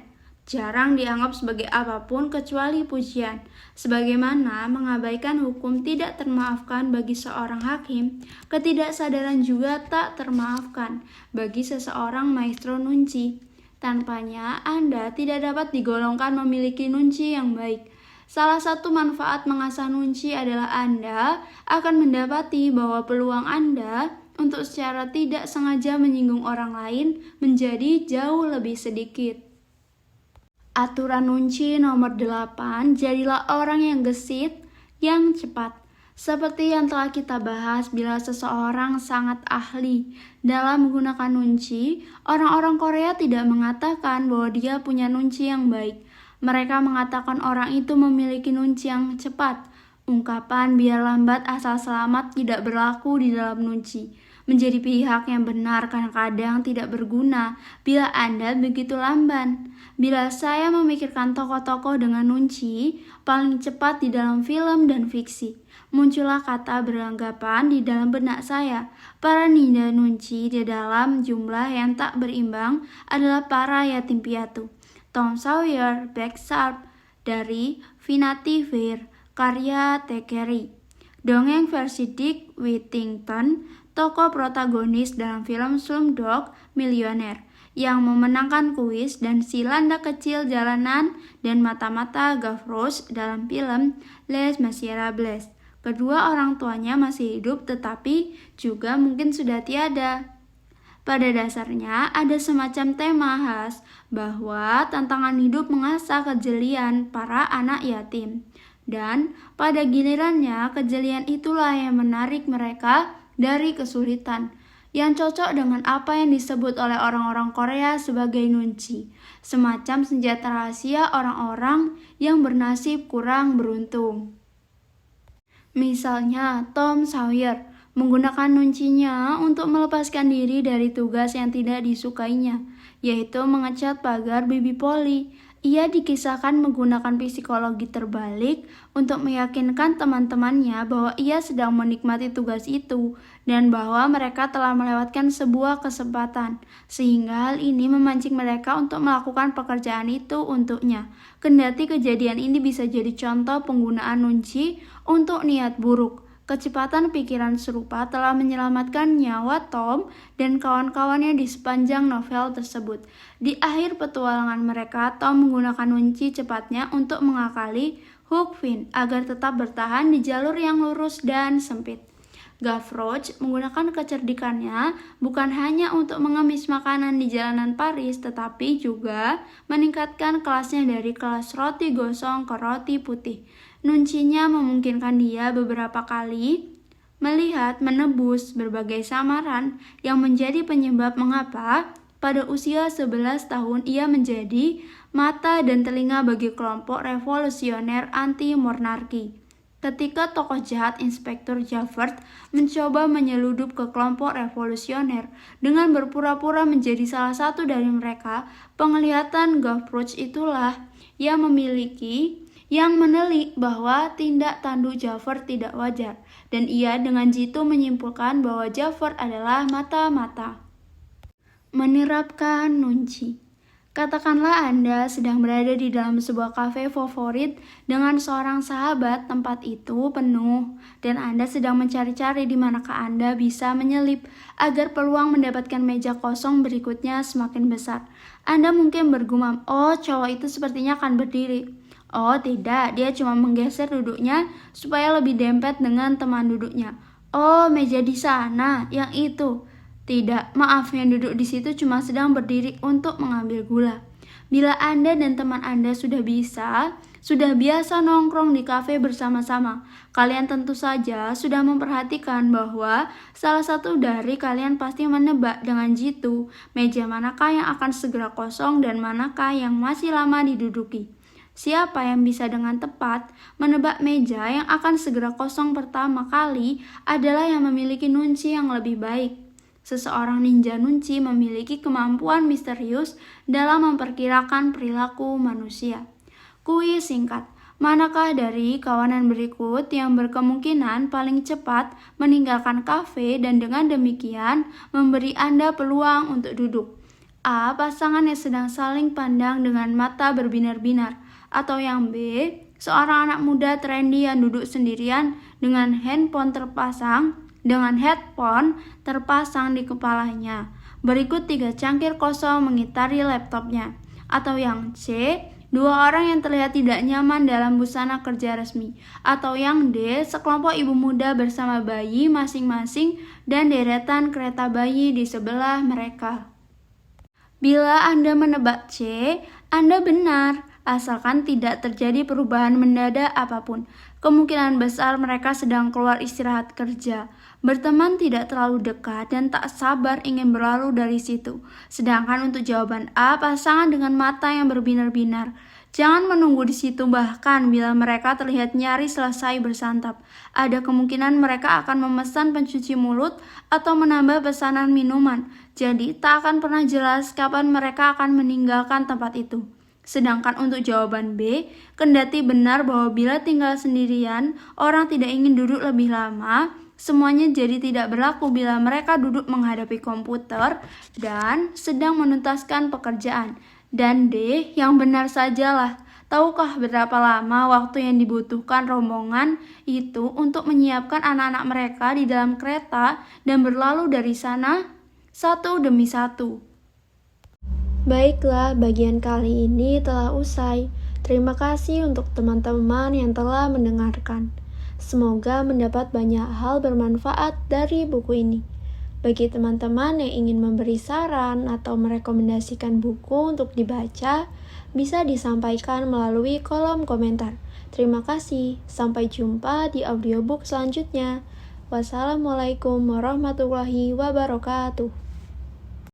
jarang dianggap sebagai apapun kecuali pujian. Sebagaimana mengabaikan hukum tidak termaafkan bagi seorang hakim, ketidaksadaran juga tak termaafkan bagi seseorang maestro nunci. Tanpanya, Anda tidak dapat digolongkan memiliki nunci yang baik. Salah satu manfaat mengasah nunci adalah Anda akan mendapati bahwa peluang Anda untuk secara tidak sengaja menyinggung orang lain menjadi jauh lebih sedikit. Aturan nunci nomor 8, jadilah orang yang gesit, yang cepat. Seperti yang telah kita bahas, bila seseorang sangat ahli dalam menggunakan nunci, orang-orang Korea tidak mengatakan bahwa dia punya nunci yang baik. Mereka mengatakan orang itu memiliki nunci yang cepat. Ungkapan biar lambat asal selamat tidak berlaku di dalam nunci. Menjadi pihak yang benar kadang-kadang tidak berguna bila Anda begitu lamban. Bila saya memikirkan tokoh-tokoh dengan nunci paling cepat di dalam film dan fiksi, muncullah kata beranggapan di dalam benak saya. Para ninja nunci di dalam jumlah yang tak berimbang adalah para yatim piatu. Tom Sawyer, Back Sharp, dari Vanity Fair, karya Thackeray. Dongeng versi Dick Whittington, tokoh protagonis dalam film Slumdog Millionaire, yang memenangkan kuis, dan si landak kecil jalanan dan mata-mata Gavroche dalam film Les Miserables. Kedua orang tuanya masih hidup tetapi juga mungkin sudah tiada. Pada dasarnya ada semacam tema khas bahwa tantangan hidup mengasah kejelian para anak yatim. Dan pada gilirannya kejelian itulah yang menarik mereka dari kesulitan, yang cocok dengan apa yang disebut oleh orang-orang Korea sebagai nunci, semacam senjata rahasia orang-orang yang bernasib kurang beruntung. Misalnya Tom Sawyer menggunakan nuncinya untuk melepaskan diri dari tugas yang tidak disukainya, yaitu mengecat pagar Bibi Polly. Ia dikisahkan menggunakan psikologi terbalik untuk meyakinkan teman-temannya bahwa ia sedang menikmati tugas itu dan bahwa mereka telah melewatkan sebuah kesempatan, sehingga hal ini memancing mereka untuk melakukan pekerjaan itu untuknya. Kendati kejadian ini bisa jadi contoh penggunaan nunci untuk niat buruk, kecepatan pikiran serupa telah menyelamatkan nyawa Tom dan kawan-kawannya di sepanjang novel tersebut. Di akhir petualangan mereka, Tom menggunakan nunci cepatnya untuk mengakali Huck Finn agar tetap bertahan di jalur yang lurus dan sempit. Gavroche menggunakan kecerdikannya bukan hanya untuk mengemis makanan di jalanan Paris, tetapi juga meningkatkan kelasnya dari kelas roti gosong ke roti putih. Nuncinya memungkinkan dia beberapa kali melihat menebus berbagai samaran yang menjadi penyebab mengapa pada usia 11 tahun ia menjadi mata dan telinga bagi kelompok revolusioner anti-monarki. Ketika tokoh jahat Inspektur Javert mencoba menyeludup ke kelompok revolusioner dengan berpura-pura menjadi salah satu dari mereka, penglihatan Gavroche itulah yang menelik bahwa tindak tanduk Javert tidak wajar, dan ia dengan jitu menyimpulkan bahwa Javert adalah mata-mata. Menerapkan Nunci. Katakanlah Anda sedang berada di dalam sebuah kafe favorit dengan seorang sahabat. Tempat itu penuh dan Anda sedang mencari-cari di manakah Anda bisa menyelip agar peluang mendapatkan meja kosong berikutnya semakin besar. Anda mungkin bergumam, "Oh, cowok itu sepertinya akan berdiri." "Oh, tidak, dia cuma menggeser duduknya supaya lebih dempet dengan teman duduknya." "Oh, meja di sana, yang itu." "Tidak, maaf, yang duduk di situ cuma sedang berdiri untuk mengambil gula." Bila Anda dan teman Anda sudah biasa nongkrong di kafe bersama-sama, kalian tentu saja sudah memperhatikan bahwa salah satu dari kalian pasti menebak dengan jitu meja manakah yang akan segera kosong dan manakah yang masih lama diduduki. Siapa yang bisa dengan tepat menebak meja yang akan segera kosong pertama kali adalah yang memiliki nunci yang lebih baik. Seseorang ninja nunci memiliki kemampuan misterius dalam memperkirakan perilaku manusia. Kuis singkat, manakah dari kawanan berikut yang berkemungkinan paling cepat meninggalkan kafe dan dengan demikian memberi Anda peluang untuk duduk? A. Pasangan yang sedang saling pandang dengan mata berbinar-binar. Atau yang B. Seorang anak muda trendy yang duduk sendirian dengan headphone terpasang di kepalanya. Berikut 3 cangkir kosong mengitari laptopnya. Atau yang C, 2 orang yang terlihat tidak nyaman dalam busana kerja resmi. Atau yang D, sekelompok ibu muda bersama bayi masing-masing dan deretan kereta bayi di sebelah mereka. Bila Anda menebak C, Anda benar, asalkan tidak terjadi perubahan mendadak apapun. Kemungkinan besar mereka sedang keluar istirahat kerja. Berteman tidak terlalu dekat dan tak sabar ingin berlalu dari situ. Sedangkan untuk jawaban A, pasangan dengan mata yang berbinar-binar. Jangan menunggu di situ, bahkan bila mereka terlihat nyaris selesai bersantap. Ada kemungkinan mereka akan memesan pencuci mulut atau menambah pesanan minuman. Jadi tak akan pernah jelas kapan mereka akan meninggalkan tempat itu. Sedangkan untuk jawaban B, kendati benar bahwa bila tinggal sendirian, orang tidak ingin duduk lebih lama, semuanya jadi tidak berlaku bila mereka duduk menghadapi komputer dan sedang menuntaskan pekerjaan. Dan D, yang benar sajalah. Tahukah berapa lama waktu yang dibutuhkan rombongan itu untuk menyiapkan anak-anak mereka di dalam kereta dan berlalu dari sana satu demi satu? Baiklah, bagian kali ini telah usai. Terima kasih untuk teman-teman yang telah mendengarkan. Semoga mendapat banyak hal bermanfaat dari buku ini. Bagi teman-teman yang ingin memberi saran atau merekomendasikan buku untuk dibaca, bisa disampaikan melalui kolom komentar. Terima kasih. Sampai jumpa di audiobook selanjutnya. Wassalamualaikum warahmatullahi wabarakatuh.